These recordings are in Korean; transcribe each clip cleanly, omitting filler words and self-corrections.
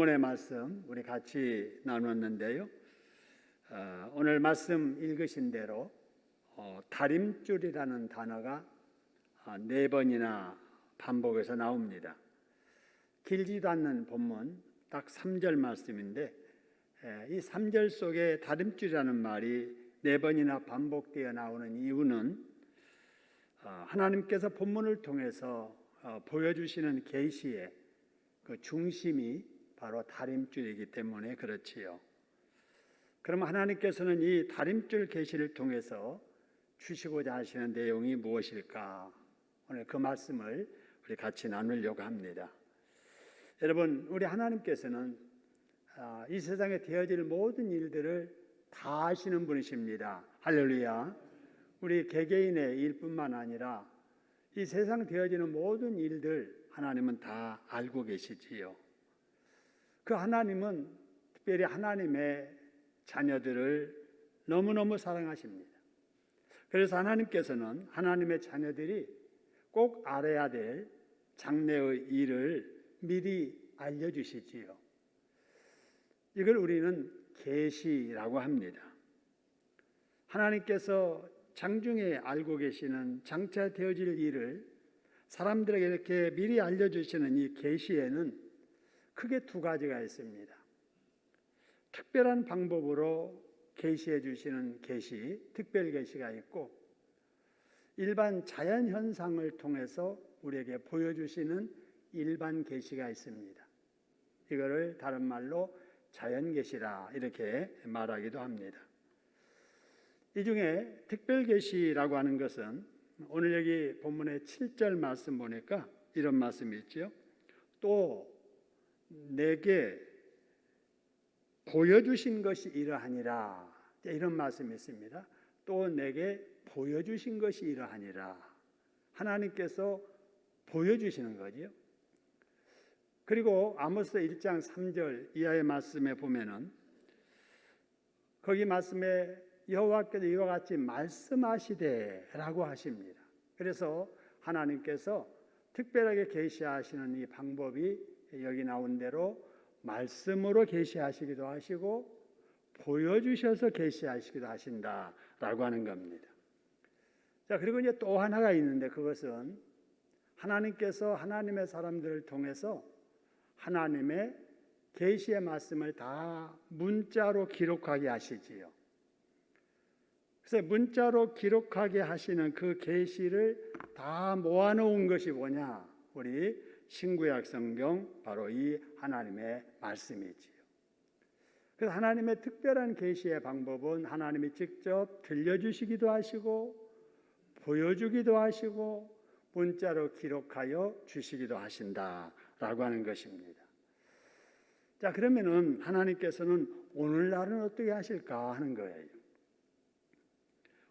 본문의 말씀 우리 같이 나눴는데요. 오늘 말씀 읽으신 대로 다림줄이라는 단어가 4번이나 반복해서 나옵니다. 길지도 않는 본문 딱 3절 말씀인데 이 3절 속에 다림줄이라는 말이 4번이나 반복되어 나오는 이유는 하나님께서 본문을 통해서 보여주시는 계시의 그 중심이 바로 다림줄이기 때문에 그렇지요. 그럼 하나님께서는 이 다림줄 계시를 통해서 주시고자 하시는 내용이 무엇일까? 오늘 그 말씀을 우리 같이 나누려고 합니다. 여러분, 우리 하나님께서는 이 세상에 되어질 모든 일들을 다 아시는 분이십니다. 할렐루야. 우리 개개인의 일뿐만 아니라 이 세상 되어지는 모든 일들 하나님은 다 알고 계시지요. 그 하나님은 특별히 하나님의 자녀들을 너무너무 사랑하십니다. 그래서 하나님께서는 하나님의 자녀들이 꼭 알아야 될 장래의 일을 미리 알려주시지요. 이걸 우리는 계시라고 합니다. 하나님께서 장중에 알고 계시는 장차 되어질 일을 사람들에게 이렇게 미리 알려주시는 이 계시에는 크게 2가지가 있습니다. 특별한 방법으로 계시해 주시는 계시, 특별 계시가 있고 일반 자연 현상을 통해서 우리에게 보여주시는 일반 계시가 있습니다. 이거를 다른 말로 자연 계시라 이렇게 말하기도 합니다. 이 중에 특별 계시라고 하는 것은 오늘 여기 본문의 7절 말씀 보니까 이런 말씀이 있죠. 또 내게 보여주신 것이 이러하니라. 이런 말씀이 있습니다. 또 내게 보여주신 것이 이러하니라. 하나님께서 보여주시는 거지요. 그리고 아모스 1장 3절 이하의 말씀에 보면은 거기 말씀에 여호와께서 이와 같이 말씀하시되라고 하십니다. 그래서 하나님께서 특별하게 계시하시는 이 방법이 여기 나온 대로 말씀으로 계시하시기도 하시고 보여주셔서 계시하시기도 하신다라고 하는 겁니다. 자, 그리고 이제 또 하나가 있는데 그것은 하나님께서 하나님의 사람들을 통해서 하나님의 계시의 말씀을 다 문자로 기록하게 하시지요. 그래서 문자로 기록하게 하시는 그 계시를 다 모아놓은 것이 뭐냐? 우리 신구약 성경 바로 이 하나님의 말씀이지요. 그래서 하나님의 특별한 계시의 방법은 하나님이 직접 들려주시기도 하시고 보여주기도 하시고 문자로 기록하여 주시기도 하신다라고 하는 것입니다. 자, 그러면은 하나님께서는 오늘날은 어떻게 하실까 하는 거예요.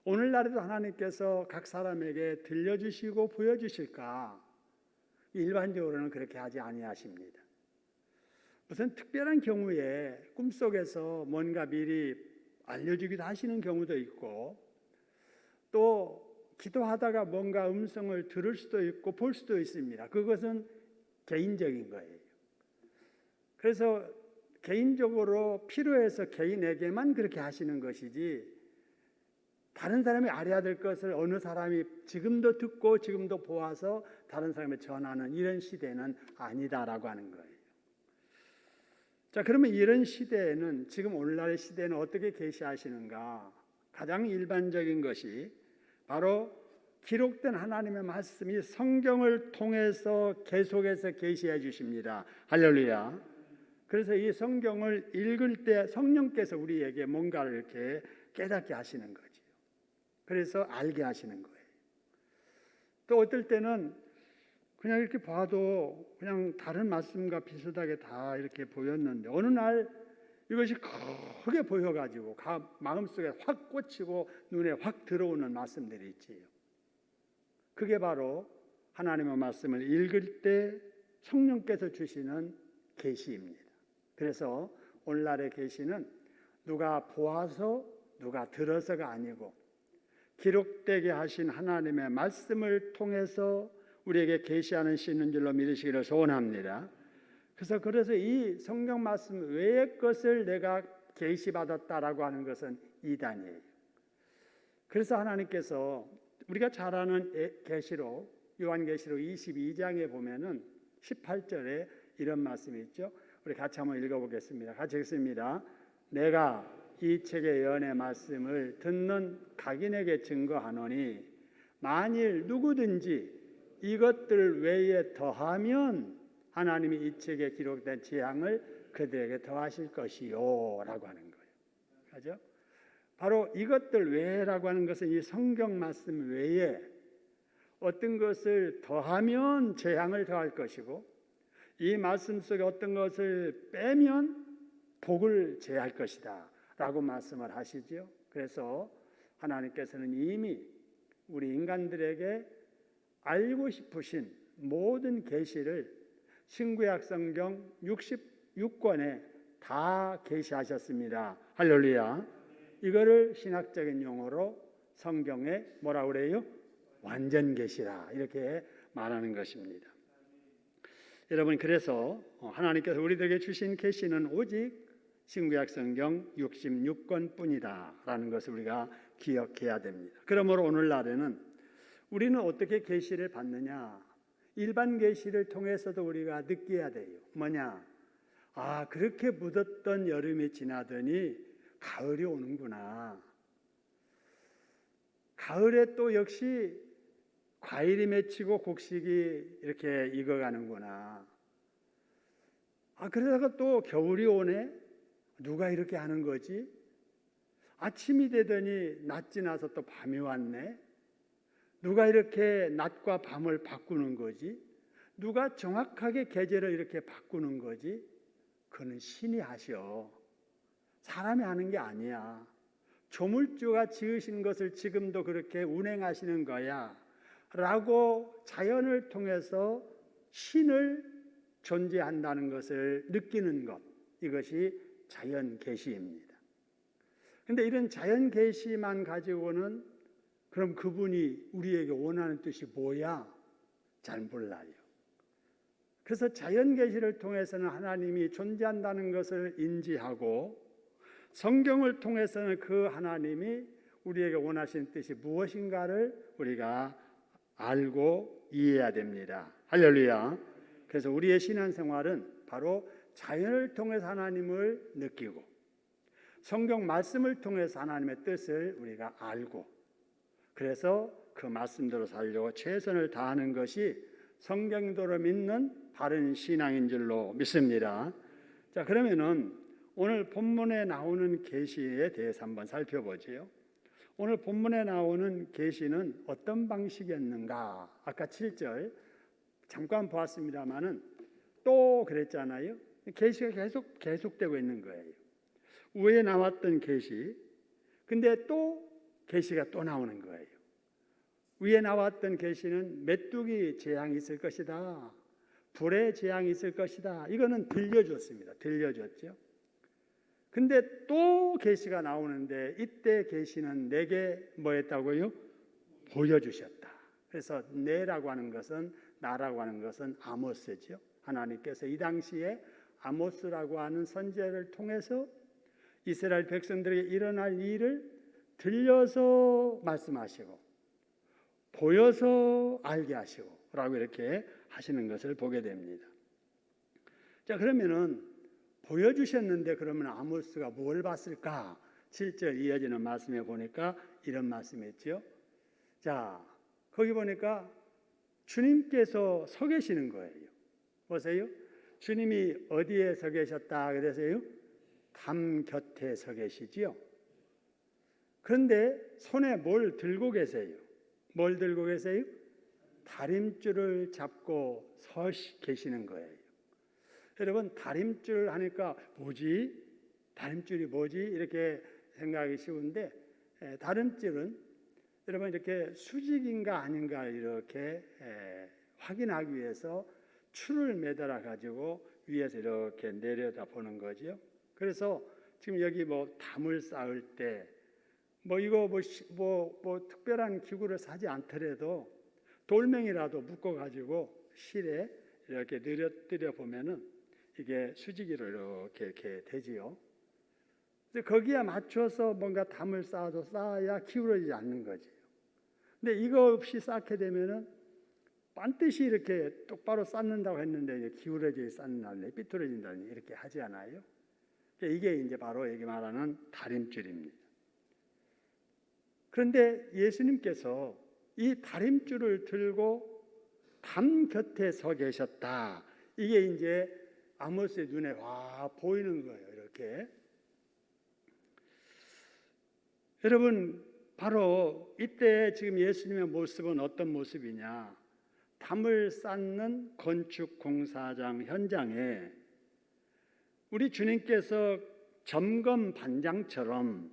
오늘날에도 하나님께서 각 사람에게 들려주시고 보여주실까? 일반적으로는 그렇게 하지 아니하십니다. 무슨 특별한 경우에 꿈속에서 뭔가 미리 알려주기도 하시는 경우도 있고 또 기도하다가 뭔가 음성을 들을 수도 있고 볼 수도 있습니다. 그것은 개인적인 거예요. 그래서 개인적으로 필요해서 개인에게만 그렇게 하시는 것이지 다른 사람이 알아야 될 것을 어느 사람이 지금도 듣고 지금도 보아서 다른 사람에 전하는 이런 시대는 아니다라고 하는 거예요. 자, 그러면 이런 시대에는 지금 오늘날의 시대는 어떻게 계시하시는가? 가장 일반적인 것이 바로 기록된 하나님의 말씀이 성경을 통해서 계속해서 계시해 주십니다. 할렐루야. 그래서 이 성경을 읽을 때 성령께서 우리에게 뭔가를 이렇게 깨닫게 하시는 거죠. 그래서 알게 하시는 거예요. 또 어떨 때는 그냥 이렇게 봐도 그냥 다른 말씀과 비슷하게 다 이렇게 보였는데 어느 날 이것이 크게 보여가지고 마음속에 확 꽂히고 눈에 확 들어오는 말씀들이 있지요. 그게 바로 하나님의 말씀을 읽을 때 성령께서 주시는 계시입니다. 그래서 오늘날의 계시는 누가 보아서 누가 들어서가 아니고 기록되게 하신 하나님의 말씀을 통해서 우리에게 계시하는 시 있는 줄로 믿으시기를 소원합니다. 그래서 이 성경 말씀 외의 것을 내가 계시받았다라고 하는 것은 이단이에요. 그래서 하나님께서 우리가 잘 아는 계시록, 요한계시록 22장에 보면은 18절에 이런 말씀이 있죠. 우리 같이 한번 읽어보겠습니다. 같이 읽습니다. 내가 이 책의 예언의 말씀을 듣는 각인에게 증거하노니 만일 누구든지 이것들 외에 더하면 하나님이 이 책에 기록된 재앙을 그들에게 더하실 것이요 라고 하는 거예요. 그죠? 바로 이것들 외라고 하는 것은 이 성경 말씀 외에 어떤 것을 더하면 재앙을 더할 것이고, 이 말씀 속에 어떤 것을 빼면 복을 제할 것이다 라고 말씀을 하시죠. 그래서 하나님께서는 이미 우리 인간들에게 알고 싶으신 모든 계시를 신구약 성경 66권에 다 계시하셨습니다. 할렐루야. 이거를 신학적인 용어로 성경에 뭐라 그래요? 완전 계시라 이렇게 말하는 것입니다. 여러분, 그래서 하나님께서 우리들에게 주신 계시는 오직 신구약 성경 66권 뿐이다라는 것을 우리가 기억해야 됩니다. 그러므로 오늘날에는 우리는 어떻게 계시를 받느냐? 일반 계시를 통해서도 우리가 느껴야 돼요. 뭐냐? 아, 그렇게 묻었던 여름이 지나더니 가을이 오는구나. 가을에 또 역시 과일이 맺히고 곡식이 이렇게 익어가는구나. 아, 그러다가 또 겨울이 오네? 누가 이렇게 하는 거지? 아침이 되더니 낮 지나서 또 밤이 왔네? 누가 이렇게 낮과 밤을 바꾸는 거지? 누가 정확하게 계절을 이렇게 바꾸는 거지? 그는 신이 하셔. 사람이 하는 게 아니야. 조물주가 지으신 것을 지금도 그렇게 운행하시는 거야 라고 자연을 통해서 신을 존재한다는 것을 느끼는 것, 이것이 자연 계시입니다. 그런데 이런 자연 계시만 가지고는 그럼 그분이 우리에게 원하는 뜻이 뭐야? 잘 몰라요. 그래서 자연 계시를 통해서는 하나님이 존재한다는 것을 인지하고, 성경을 통해서는 그 하나님이 우리에게 원하시는 뜻이 무엇인가를 우리가 알고 이해해야 됩니다. 할렐루야. 그래서 우리의 신앙생활은 바로 자연을 통해서 하나님을 느끼고, 성경 말씀을 통해서 하나님의 뜻을 우리가 알고, 그래서 그 말씀대로 살려고 최선을 다하는 것이 성경대로 믿는 바른 신앙인 줄로 믿습니다. 자, 그러면은 오늘 본문에 나오는 계시에 대해서 한번 살펴보지요. 오늘 본문에 나오는 계시는 어떤 방식이었는가? 아까 7절 잠깐 보았습니다만은 또 그랬잖아요. 계시가 계속되고 있는 거예요. 위에 나왔던 계시, 근데 또 계시가 또 나오는 거예요. 위에 나왔던 계시는 메뚜기 재앙이 있을 것이다, 불의 재앙이 있을 것이다, 이거는 들려줬습니다. 들려줬죠. 근데 또 계시가 나오는데 이때 계시는 내게 뭐 했다고요? 보여주셨다. 그래서 내라고 하는 것은, 나라고 하는 것은 아모스죠. 하나님께서 이 당시에 아모스라고 하는 선지자를 통해서 이스라엘 백성들에게 일어날 일을 들려서 말씀하시고 보여서 알게 하시고 라고 이렇게 하시는 것을 보게 됩니다. 자, 그러면은 보여주셨는데 그러면 아모스가 뭘 봤을까? 7절 이어지는 말씀에 보니까 이런 말씀이 있죠. 자, 거기 보니까 주님께서 서 계시는 거예요. 보세요. 주님이 어디에 서 계셨다 그래서요? 담 곁에 서 계시지요. 그런데 손에 뭘 들고 계세요? 뭘 들고 계세요? 다림줄을 잡고 서 계시는 거예요. 여러분, 다림줄 하니까 뭐지? 다림줄이 뭐지? 이렇게 생각하기 쉬운데, 다림줄은 여러분 이렇게 수직인가 아닌가 이렇게 확인하기 위해서 줄을 매달아 가지고 위에서 이렇게 내려다 보는 거죠. 그래서 지금 여기 뭐 담을 쌓을 때 뭐 이거 뭐 특별한 기구를 사지 않더라도 돌멩이라도 묶어 가지고 실에 이렇게 늘어뜨려 보면은 이게 수직으로 이렇게 되지요. 근데 거기에 맞춰서 뭔가 담을 쌓아야 기울어지지 않는 거지. 근데 이거 없이 쌓게 되면은 반드시 이렇게 똑바로 쌓는다고 했는데 이제 기울어지게 쌓는다니 삐뚤어진다니 이렇게 하지 않아요? 이게 이제 바로 여기 말하는 다림줄입니다. 그런데 예수님께서 이 다림줄을 들고 담 곁에 서 계셨다. 이게 이제 아모스의 눈에 와 보이는 거예요. 이렇게. 여러분, 바로 이때 지금 예수님의 모습은 어떤 모습이냐? 담을 쌓는 건축 공사장 현장에 우리 주님께서 점검 반장처럼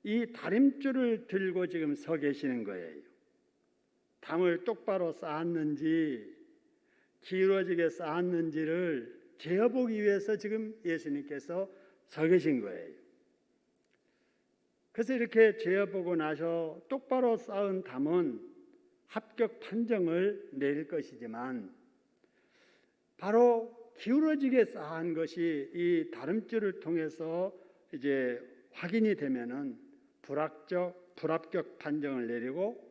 이 다림줄을 들고 지금 서 계시는 거예요. 담을 똑바로 쌓았는지 기울어지게 쌓았는지를 재어보기 위해서 지금 예수님께서 서 계신 거예요. 그래서 이렇게 재어보고 나서 똑바로 쌓은 담은 합격 판정을 내릴 것이지만 바로 기울어지게 쌓은 것이 이 다림줄을 통해서 이제 확인이 되면은 불합격 판정을 내리고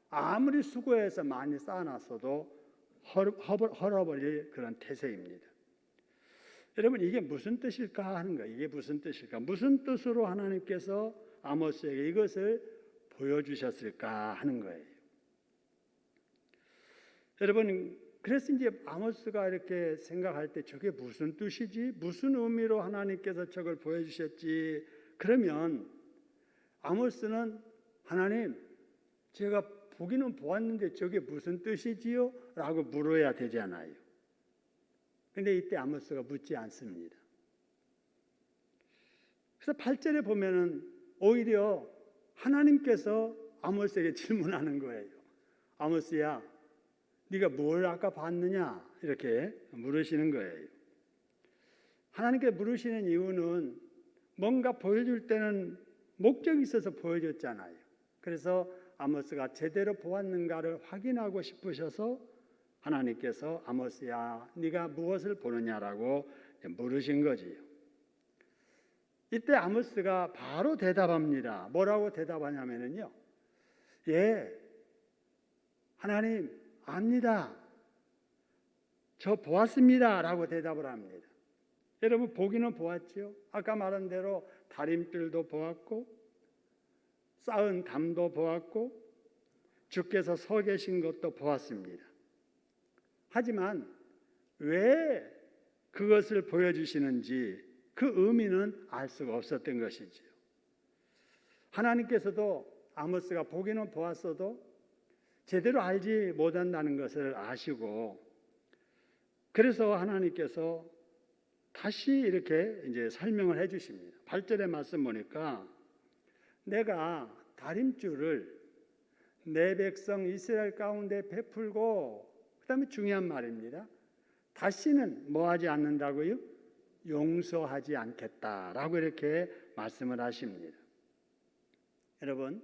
아무리 수고해서 많이 쌓아놨어도 헐어버릴 그런 태세입니다. 여러분, 이게 무슨 뜻일까 하는 거예요. 이게 무슨 뜻일까? 무슨 뜻으로 하나님께서 아모스에게 이것을 보여주셨을까 하는 거예요. 여러분, 그래서 이제 아모스가 이렇게 생각할 때 저게 무슨 뜻이지? 무슨 의미로 하나님께서 저걸 보여주셨지? 그러면 아모스는 하나님, 제가 보기는 보았는데 저게 무슨 뜻이지요? 라고 물어야 되잖아요. 근데 이때 아모스가 묻지 않습니다. 그래서 8절에 보면은 오히려 하나님께서 아모스에게 질문하는 거예요. 아모스야, 네가 뭘 아까 봤느냐? 이렇게 물으시는 거예요. 하나님께 물으시는 이유는 뭔가 보여줄 때는 목적이 있어서 보여줬잖아요. 그래서 아모스가 제대로 보았는가를 확인하고 싶으셔서 하나님께서 아모스야, 네가 무엇을 보느냐라고 물으신 거지요. 이때 아모스가 바로 대답합니다. 뭐라고 대답하냐면요, 예, 하나님 압니다. 저 보았습니다. 라고 대답을 합니다. 여러분, 보기는 보았죠? 아까 말한 대로 다림줄도 보았고 쌓은 담도 보았고 주께서 서 계신 것도 보았습니다. 하지만 왜 그것을 보여주시는지 그 의미는 알 수가 없었던 것이지요. 하나님께서도 아모스가 보기는 보았어도 제대로 알지 못한다는 것을 아시고, 그래서 하나님께서 다시 이렇게 이제 설명을 해 주십니다. 8절의 말씀 보니까 내가 다림줄을 내 백성 이스라엘 가운데 베풀고, 그다음에 중요한 말입니다. 다시는 뭐 하지 않는다고요? 용서하지 않겠다라고 이렇게 말씀을 하십니다. 여러분,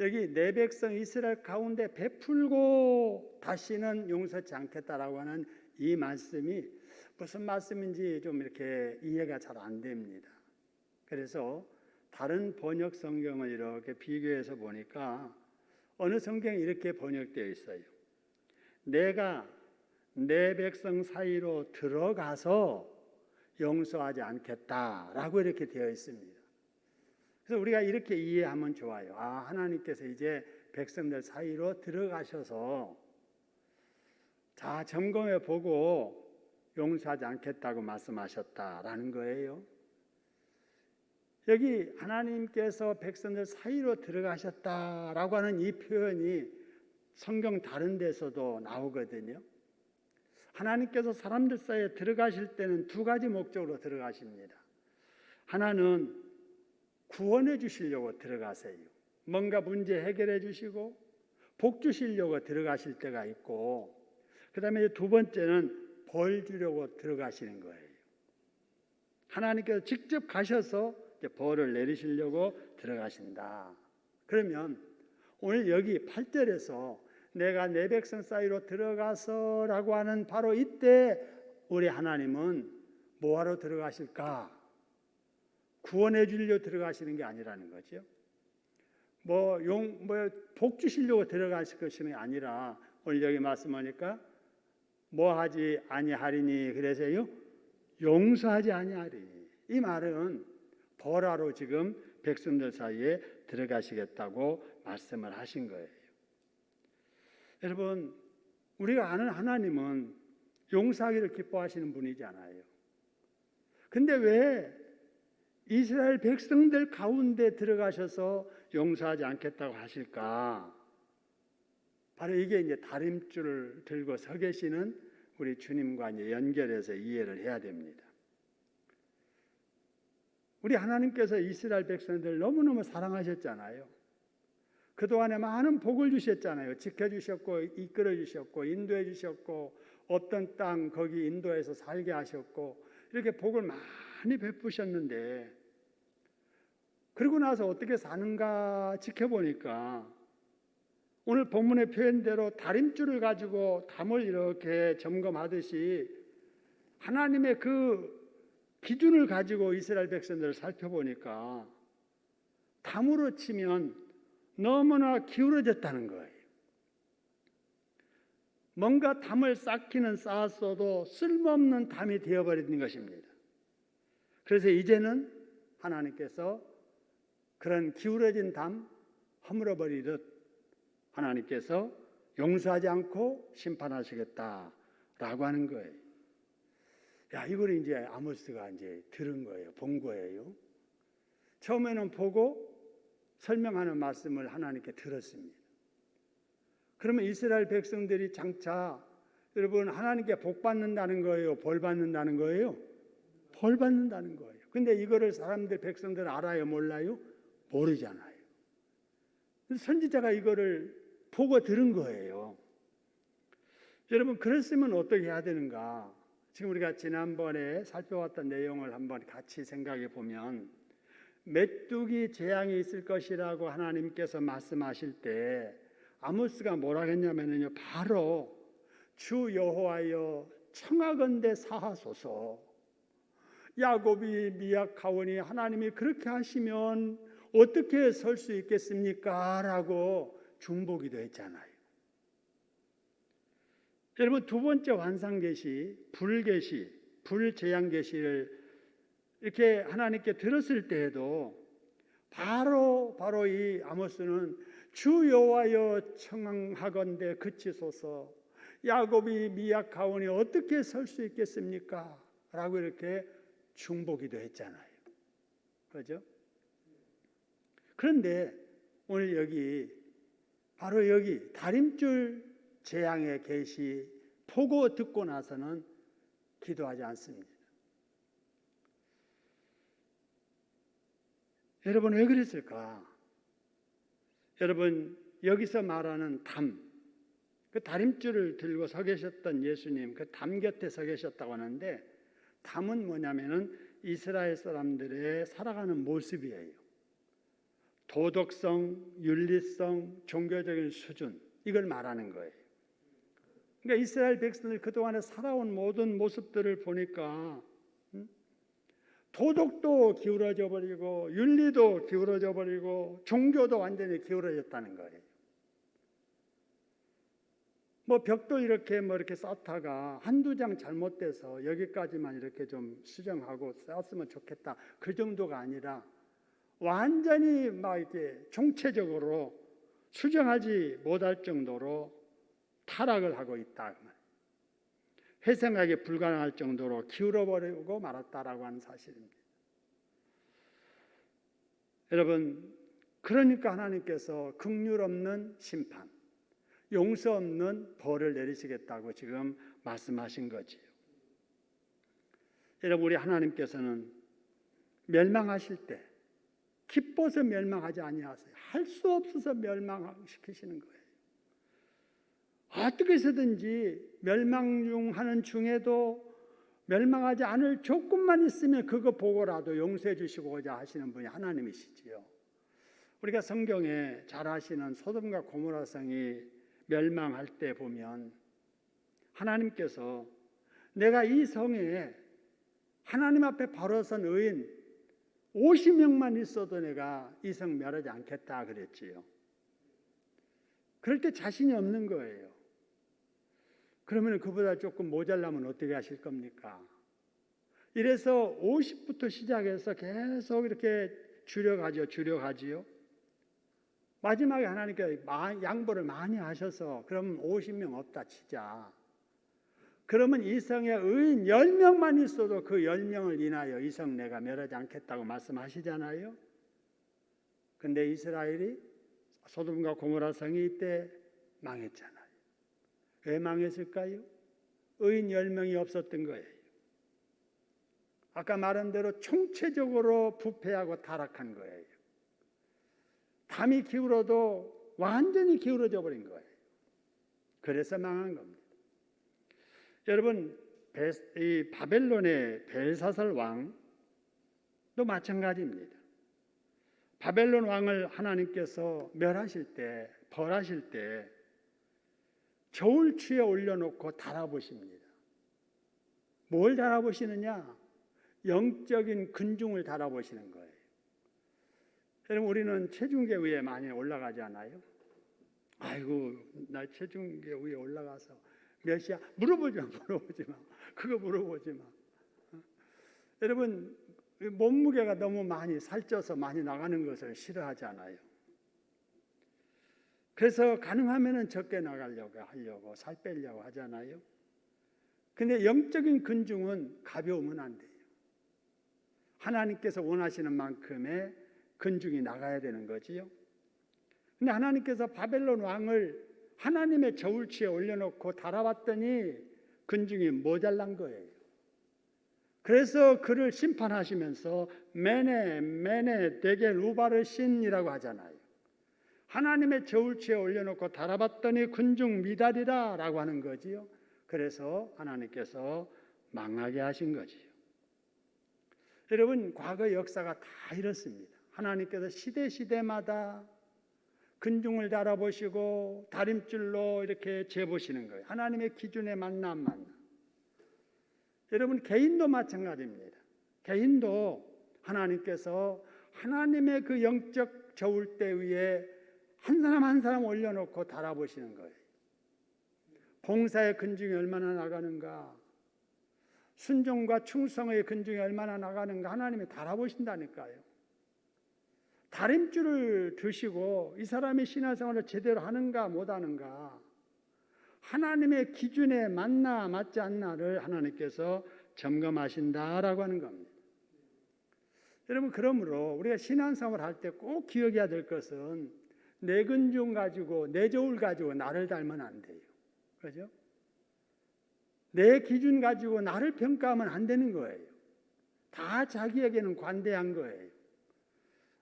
여기 내 백성 이스라엘 가운데 베풀고 다시는 용서치 않겠다라고 하는 이 말씀이 무슨 말씀인지 좀 이렇게 이해가 잘 안 됩니다. 그래서 다른 번역 성경을 이렇게 비교해서 보니까 어느 성경에 이렇게 번역되어 있어요. 내가 내 백성 사이로 들어가서 용서하지 않겠다라고 이렇게 되어 있습니다. 그래서 우리가 이렇게 이해하면 좋아요. 아, 하나님께서 이제 백성들 사이로 들어가셔서 자, 점검해 보고 용서하지 않겠다고 말씀하셨다라는 거예요. 여기 하나님께서 백성들 사이로 들어가셨다라고 하는 이 표현이 성경 다른 데서도 나오거든요. 하나님께서 사람들 사이에 들어가실 때는 두 가지 목적으로 들어가십니다. 하나는 구원해 주시려고 들어가세요. 뭔가 문제 해결해 주시고 복 주시려고 들어가실 때가 있고, 그 다음에 두 번째는 벌 주려고 들어가시는 거예요. 하나님께서 직접 가셔서 벌을 내리시려고 들어가신다. 그러면 오늘 여기 8절에서 내가 내 백성 사이로 들어가서라고 하는 바로 이때 우리 하나님은 뭐하러 들어가실까? 구원해 주려고 들어가시는 게 아니라는 거죠. 복 주시려고 들어가실 것이 아니라 오늘 여기 말씀하니까 뭐 하지 아니하리니 그래서요 용서하지 아니하리니 이 말은 벌하러 지금 백성들 사이에 들어가시겠다고 말씀을 하신 거예요. 여러분 우리가 아는 하나님은 용서하기를 기뻐하시는 분이잖아요. 근데 왜 이스라엘 백성들 가운데 들어가셔서 용서하지 않겠다고 하실까? 바로 이게 이제 다림줄을 들고 서 계시는 우리 주님과 이제 연결해서 이해를 해야 됩니다. 우리 하나님께서 이스라엘 백성들 너무너무 사랑하셨잖아요. 그동안에 많은 복을 주셨잖아요. 지켜주셨고 이끌어 주셨고 인도해 주셨고 어떤 땅 거기 인도에서 살게 하셨고 이렇게 복을 많이 베푸셨는데 그러고 나서 어떻게 사는가 지켜보니까 오늘 본문의 표현대로 다림줄을 가지고 담을 이렇게 점검하듯이 하나님의 그 기준을 가지고 이스라엘 백성들을 살펴보니까 담으로 치면 너무나 기울어졌다는 거예요. 뭔가 담을 쌓기는 쌓았어도 쓸모없는 담이 되어버리는 것입니다. 그래서 이제는 하나님께서 그런 기울어진 담 허물어버리듯 하나님께서 용서하지 않고 심판하시겠다라고 하는 거예요. 이걸 이제 아모스가 이제 들은 거예요. 본 거예요. 처음에는 보고 설명하는 말씀을 하나님께 들었습니다. 그러면 이스라엘 백성들이 장차 여러분 하나님께 복 받는다는 거예요? 벌 받는다는 거예요? 벌 받는다는 거예요. 근데 이거를 사람들 백성들 알아요? 몰라요? 모르잖아요. 선지자가 이거를 보고 들은 거예요. 여러분 그랬으면 어떻게 해야 되는가? 지금 우리가 지난번에 살펴봤던 내용을 한번 같이 생각해 보면 메뚜기 재앙이 있을 것이라고 하나님께서 말씀하실 때 아모스가 뭐라 했냐면요 바로 주 여호와여 청하건대 사하소서 야곱이 미약하오니 하나님이 그렇게 하시면 어떻게 설 수 있겠습니까? 라고 중보기도 했잖아요. 여러분 두 번째 환상계시, 불계시, 불재앙계시를 이렇게 하나님께 들었을 때에도 바로 이 아모스는 주 여호와여 청하건대 그치소서 야곱이 미약하오니 어떻게 설 수 있겠습니까? 라고 이렇게 중보기도 했잖아요. 그렇죠? 그런데 오늘 바로 여기 다림줄 재앙의 계시 보고 듣고 나서는 기도하지 않습니다. 여러분 왜 그랬을까? 여러분 여기서 말하는 담, 그 다림줄을 들고 서 계셨던 예수님, 그 담 곁에 서 계셨다고 하는데 담은 뭐냐면은 이스라엘 사람들의 살아가는 모습이에요. 도덕성, 윤리성, 종교적인 수준 이걸 말하는 거예요. 그러니까 이스라엘 백성들 그동안에 살아온 모든 모습들을 보니까 도덕도 기울어져 버리고 윤리도 기울어져 버리고 종교도 완전히 기울어졌다는 거예요. 벽도 이렇게 쌓다가 한두 장 잘못돼서 여기까지만 이렇게 좀 수정하고 쌓았으면 좋겠다 그 정도가 아니라 완전히 이렇게 총체적으로 수정하지 못할 정도로 타락을 하고 있다. 회생하기 불가능할 정도로 기울어버리고 말았다라고 하는 사실입니다. 여러분, 그러니까 하나님께서 긍휼 없는 심판, 용서 없는 벌을 내리시겠다고 지금 말씀하신 거지요. 여러분, 우리 하나님께서는 멸망하실 때 기뻐서 멸망하지 아니하세요. 할 수 없어서 멸망시키시는 거예요. 어떻게 해서든지 멸망하는 중에도 멸망하지 않을 조건만 있으면 그거 보고라도 용서해 주시고자 하시는 분이 하나님이시지요. 우리가 성경에 잘 아시는 소돔과 고모라 성이 멸망할 때 보면 하나님께서 내가 이 성에 하나님 앞에 바로 선 의인 50명만 있어도 내가 이 성 멸하지 않겠다 그랬지요. 그럴 때 자신이 없는 거예요. 그러면 그보다 조금 모자라면 어떻게 하실 겁니까? 이래서 50부터 시작해서 계속 이렇게 줄여가지요. 마지막에 하나님께 양보를 많이 하셔서 그럼 50명 없다 치자. 그러면 이 성에 의인 10명만 있어도 그 10명을 인하여 이 성 내가 멸하지 않겠다고 말씀하시잖아요. 근데 이스라엘이 소돔과 고모라 성이 이때 망했잖아요. 왜 망했을까요? 의인 10명이 없었던 거예요. 아까 말한 대로 총체적으로 부패하고 타락한 거예요. 담이 기울어도 완전히 기울어져 버린 거예요. 그래서 망한 겁니다. 여러분, 이 바벨론의 벨사살 왕도 마찬가지입니다. 바벨론 왕을 하나님께서 멸하실 때, 벌하실 때 저울추에 올려놓고 달아보십니다. 뭘 달아보시느냐? 영적인 근중을 달아보시는 거예요. 여러분, 우리는 체중계 위에 많이 올라가지 않아요? 아이고, 나 체중계 위에 올라가서 몇이야? 물어보지 마. 그거 물어보지 마. 여러분, 몸무게가 너무 많이 살쪄서 많이 나가는 것을 싫어하잖아요. 그래서 가능하면 적게 하려고 살 빼려고 하잖아요. 근데 영적인 근중은 가벼우면 안 돼요. 하나님께서 원하시는 만큼의 근중이 나가야 되는 거지요. 근데 하나님께서 바벨론 왕을 하나님의 저울추에 올려놓고 달아봤더니 근중이 모자란 거예요. 그래서 그를 심판하시면서 메네 데겔 우바르신이라고 하잖아요. 하나님의 저울추에 올려놓고 달아봤더니 근중 미달이라 라고 하는 거지요. 그래서 하나님께서 망하게 하신 거지요. 여러분, 과거 역사가 다 이렇습니다. 하나님께서 시대마다 근중을 달아보시고 다림줄로 이렇게 재보시는 거예요. 하나님의 기준에 맞나 안 맞나. 여러분, 개인도 마찬가지입니다. 개인도 하나님께서 하나님의 그 영적 저울대 위에 한 사람 한 사람 올려놓고 달아보시는 거예요. 봉사의 근중이 얼마나 나가는가, 순종과 충성의 근중이 얼마나 나가는가 하나님이 달아보신다니까요. 다림줄을 드시고 이 사람이 신앙생활을 제대로 하는가 못하는가, 하나님의 기준에 맞나 맞지 않나를 하나님께서 점검하신다라고 하는 겁니다. 여러분, 그러므로 우리가 신앙생활을 할 때 꼭 기억해야 될 것은 내 근중 가지고, 내 저울 가지고 나를 닮으면 안 돼요. 그렇죠? 내 기준 가지고 나를 평가하면 안 되는 거예요. 다 자기에게는 관대한 거예요.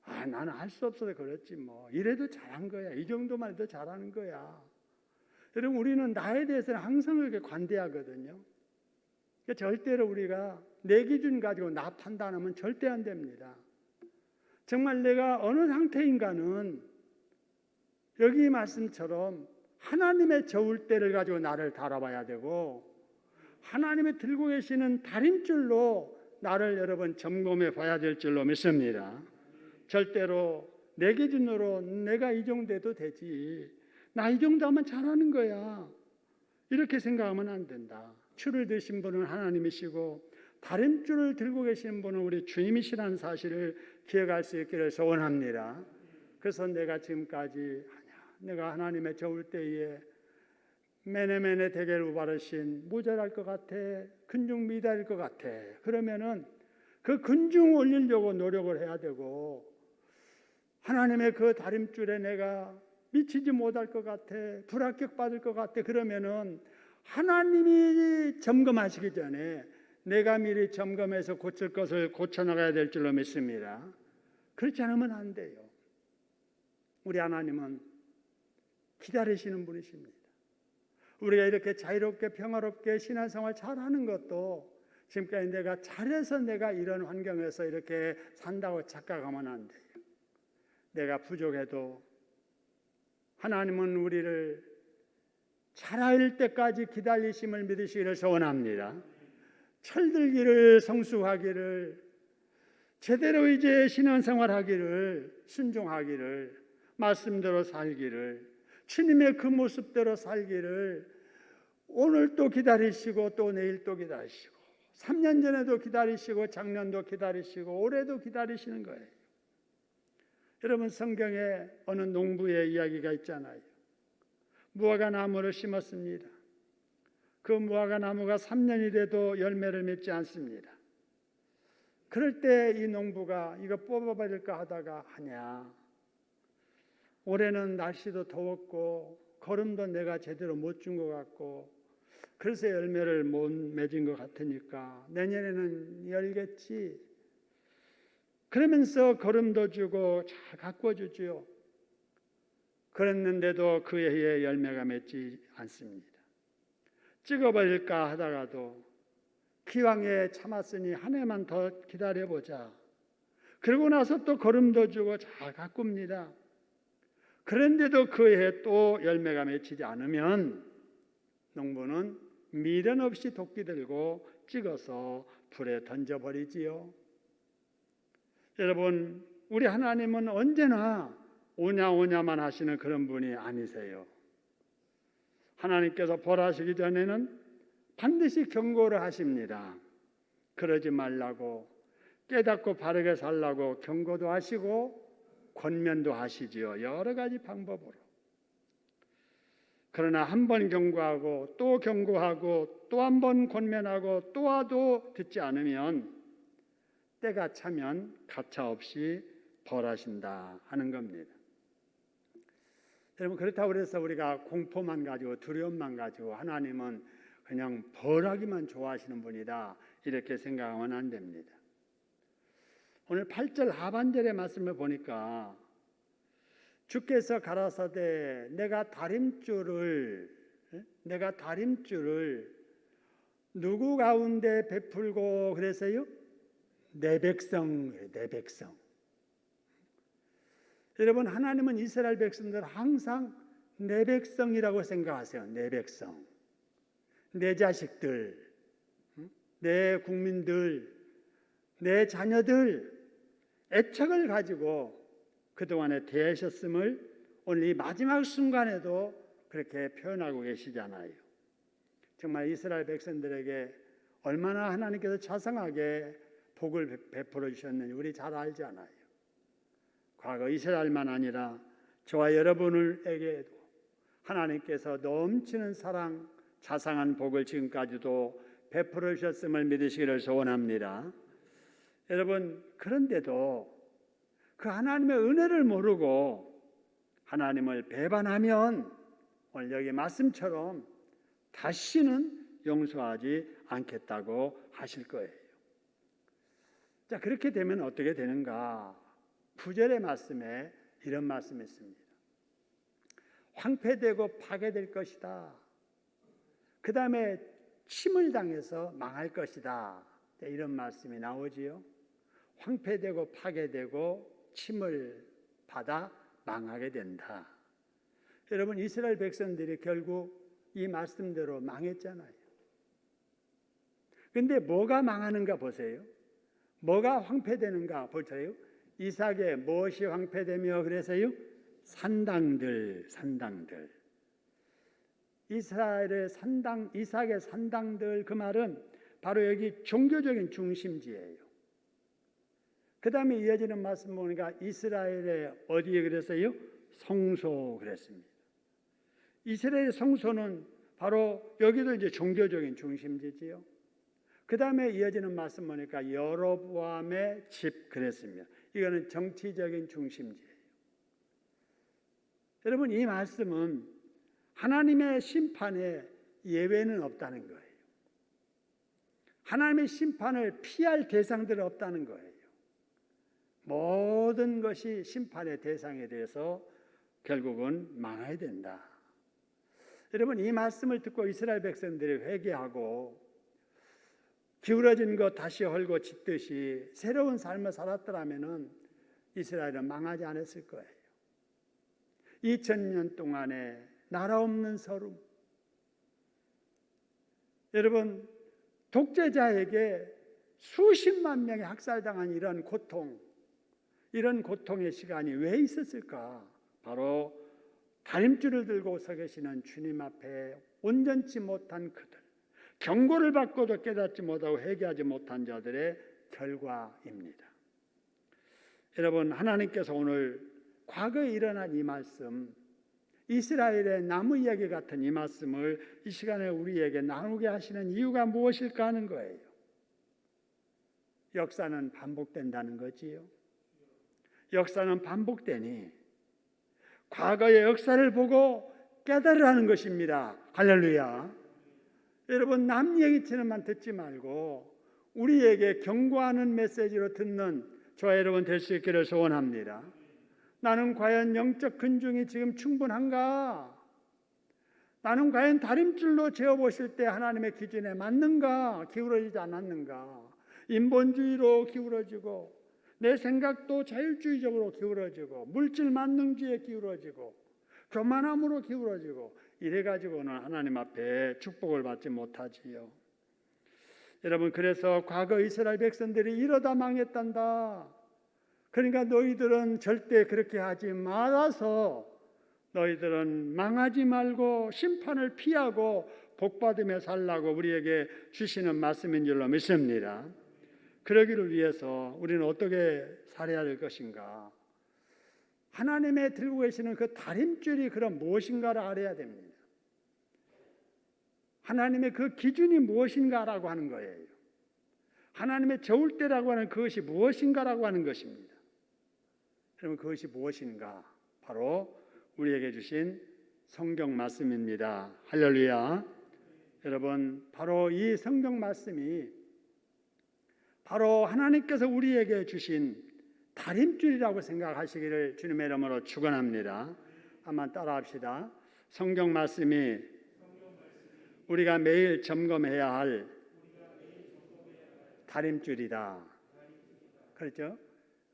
아, 나는 할 수 없어서 그렇지 뭐. 이래도 잘한 거야. 이 정도만 해도 잘하는 거야. 여러분, 우리는 나에 대해서는 항상 그렇게 관대하거든요. 그러니까 절대로 우리가 내 기준 가지고 나 판단하면 절대 안 됩니다. 정말 내가 어느 상태인가는 여기 말씀처럼 하나님의 저울대를 가지고 나를 달아봐야 되고, 하나님이 들고 계시는 다림줄로 나를 여러분 점검해 봐야 될 줄로 믿습니다. 절대로 내 기준으로 내가 이 정도 해도 되지, 나 이 정도 하면 잘하는 거야, 이렇게 생각하면 안 된다. 추를 드신 분은 하나님이시고 다림줄을 들고 계신 분은 우리 주님이시라는 사실을 기억할 수 있기를 소원합니다. 그래서 내가 지금까지 내가 하나님의 저울대에 메네 데겔 우바르신 모자랄 것 같아, 근중 미달일 것 같아, 그러면은 그 근중 올리려고 노력을 해야 되고, 하나님의 그 다림줄에 내가 미치지 못할 것 같아, 불합격 받을 것 같아, 그러면은 하나님이 점검하시기 전에 내가 미리 점검해서 고칠 것을 고쳐나가야 될 줄로 믿습니다. 그렇지 않으면 안 돼요. 우리 하나님은 기다리시는 분이십니다. 우리가 이렇게 자유롭게 평화롭게 신앙생활 잘하는 것도 지금까지 내가 잘해서 내가 이런 환경에서 이렇게 산다고 착각하면 안 돼요. 내가 부족해도 하나님은 우리를 잘할 때까지 기다리심을 믿으시기를 소원합니다. 철들기를, 성숙하기를, 제대로 이제 신앙생활하기를, 순종하기를, 말씀대로 살기를, 주님의 그 모습대로 살기를 오늘 또 기다리시고 또 내일 또 기다리시고 3년 전에도 기다리시고 작년도 기다리시고 올해도 기다리시는 거예요. 여러분, 성경에 어느 농부의 이야기가 있잖아요. 무화과 나무를 심었습니다. 그 무화과 나무가 3년이 돼도 열매를 맺지 않습니다. 그럴 때 이 농부가 이거 뽑아버릴까 하다가 아니야, 올해는 날씨도 더웠고 거름도 내가 제대로 못 준 것 같고 그래서 열매를 못 맺은 것 같으니까 내년에는 열겠지. 그러면서 거름도 주고 잘 가꿔주지요. 그랬는데도 그 해에 열매가 맺지 않습니다. 찍어버릴까 하다가도 기왕에 참았으니 한 해만 더 기다려보자. 그러고 나서 또 거름도 주고 잘 가꿉니다. 그런데도 그 해에 또 열매가 맺히지 않으면 농부는 미련 없이 도끼 들고 찍어서 불에 던져버리지요. 여러분, 우리 하나님은 언제나 오냐오냐만 하시는 그런 분이 아니세요. 하나님께서 벌하시기 전에는 반드시 경고를 하십니다. 그러지 말라고, 깨닫고 바르게 살라고 경고도 하시고 권면도 하시지요. 여러 가지 방법으로. 그러나 한 번 경고하고 또 경고하고 또 한 번 권면하고 또 와도 듣지 않으면 때가 차면 가차없이 벌하신다 하는 겁니다. 여러분, 그렇다고 해서 우리가 공포만 가지고 두려움만 가지고 하나님은 그냥 벌하기만 좋아하시는 분이다 이렇게 생각하면 안 됩니다. 오늘 8절 하반절의 말씀을 보니까 주께서 가라사대 내가 다림줄을 누구 가운데 베풀고 그래서요? 내 백성. 여러분, 하나님은 이스라엘 백성들 항상 내 백성이라고 생각하세요. 내 백성, 내 자식들, 내 국민들, 내 자녀들 애착을 가지고 그동안에 대하셨음을 오늘 이 마지막 순간에도 그렇게 표현하고 계시잖아요. 정말 이스라엘 백성들에게 얼마나 하나님께서 자상하게 복을 베풀어 주셨는지 우리 잘 알잖아요. 과거 이스라엘만 아니라 저와 여러분에게도 하나님께서 넘치는 사랑, 자상한 복을 지금까지도 베풀어 주셨음을 믿으시기를 소원합니다. 여러분, 그런데도 그 하나님의 은혜를 모르고 하나님을 배반하면 오늘 여기 말씀처럼 다시는 용서하지 않겠다고 하실 거예요. 자, 그렇게 되면 어떻게 되는가? 9절의 말씀에 이런 말씀이 있습니다. 황폐되고 파괴될 것이다. 그 다음에 침을 당해서 망할 것이다. 이런 말씀이 나오지요. 황폐되고 파괴되고 침을 받아 망하게 된다. 여러분, 이스라엘 백성들이 결국 이 말씀대로 망했잖아요. 근데 뭐가 망하는가 보세요. 뭐가 황폐되는가 보세요. 이삭의 무엇이 황폐되며 그래서요? 산당들. 이스라엘의 산당, 이삭의 산당들, 그 말은 바로 여기 종교적인 중심지예요. 그 다음에 이어지는 말씀 보니까 이스라엘의 어디에 그랬어요? 성소 그랬습니다. 이스라엘의 성소는 바로 여기도 이제 종교적인 중심지지요. 그 다음에 이어지는 말씀 보니까 여로보암의 집 그랬습니다. 이거는 정치적인 중심지예요. 여러분, 이 말씀은 하나님의 심판에 예외는 없다는 거예요. 하나님의 심판을 피할 대상들은 없다는 거예요. 모든 것이 심판의 대상에 대해서 결국은 망해야 된다. 여러분, 이 말씀을 듣고 이스라엘 백성들이 회개하고 기울어진 것 다시 헐고 짓듯이 새로운 삶을 살았더라면 이스라엘은 망하지 않았을 거예요. 2000년 동안에 나라 없는 서름. 여러분, 독재자에게 수십만 명이 학살당한 이런 고통의 시간이 왜 있었을까? 바로 다림줄을 들고 서 계시는 주님 앞에 온전치 못한 그들, 경고를 받고도 깨닫지 못하고 회개하지 못한 자들의 결과입니다. 여러분, 하나님께서 오늘 과거에 일어난 이 말씀, 이스라엘의 나무 이야기 같은 이 말씀을 이 시간에 우리에게 나누게 하시는 이유가 무엇일까 하는 거예요. 역사는 반복된다는 거지요. 역사는 반복되니 과거의 역사를 보고 깨달으라는 것입니다. 할렐루야. 여러분, 남 얘기처럼만 듣지 말고 우리에게 경고하는 메시지로 듣는 저와 여러분 될 수 있기를 소원합니다. 나는 과연 영적 근중이 지금 충분한가? 나는 과연 다림줄로 재어보실 때 하나님의 기준에 맞는가? 기울어지지 않았는가? 인본주의로 기울어지고 내 생각도 자율주의적으로 기울어지고 물질 만능주의에 기울어지고 교만함으로 기울어지고 이래가지고는 하나님 앞에 축복을 받지 못하지요. 여러분, 그래서 과거 이스라엘 백성들이 이러다 망했단다. 그러니까 너희들은 절대 그렇게 하지 말아서 너희들은 망하지 말고 심판을 피하고 복받으며 살라고 우리에게 주시는 말씀인 줄로 믿습니다. 그러기를 위해서 우리는 어떻게 살아야 될 것인가? 하나님의 들고 계시는 그 다림줄이 그럼 무엇인가를 알아야 됩니다. 하나님의 그 기준이 무엇인가라고 하는 거예요. 하나님의 저울 때라고 하는 그것이 무엇인가라고 하는 것입니다. 그러면 그것이 무엇인가? 바로 우리에게 주신 성경 말씀입니다. 할렐루야. 여러분, 바로 이 성경 말씀이 바로 하나님께서 우리에게 주신 다림줄이라고 생각하시기를 주님의 이름으로 축원합니다. 한번 따라합시다. 성경 말씀이 우리가 매일 점검해야 할 다림줄이다. 그렇죠?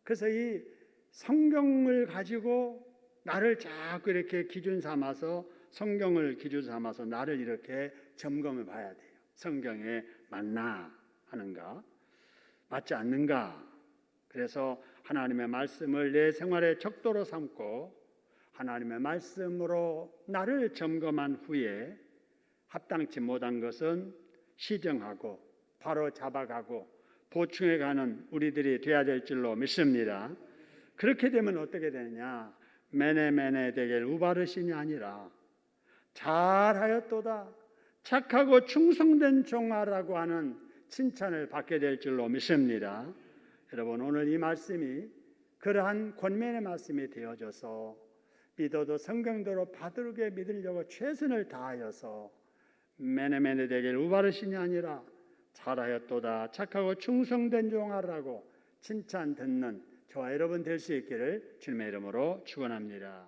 그래서 이 성경을 가지고 나를 자꾸 이렇게 기준 삼아서 성경을 기준 삼아서 나를 이렇게 점검해 봐야 돼요. 성경에 맞나 하는가? 맞지 않는가? 그래서 하나님의 말씀을 내 생활의 척도로 삼고 하나님의 말씀으로 나를 점검한 후에 합당치 못한 것은 시정하고 바로 잡아가고 보충해가는 우리들이 되어야 될 줄로 믿습니다. 그렇게 되면 어떻게 되느냐? 메네메네 되길 우바르신이 아니라 잘하였도다 착하고 충성된 종아라고 하는 칭찬을 받게 될 줄로 믿습니다. 여러분, 오늘 이 말씀이 그러한 권면의 말씀이 되어져서 믿어도 성경대로 바르게 믿으려고 최선을 다하여서 메네메네 되길 우바르신이 아니라 잘하였도다 착하고 충성된 종아라고 칭찬 듣는 저와 여러분 될 수 있기를 주님의 이름으로 축원합니다.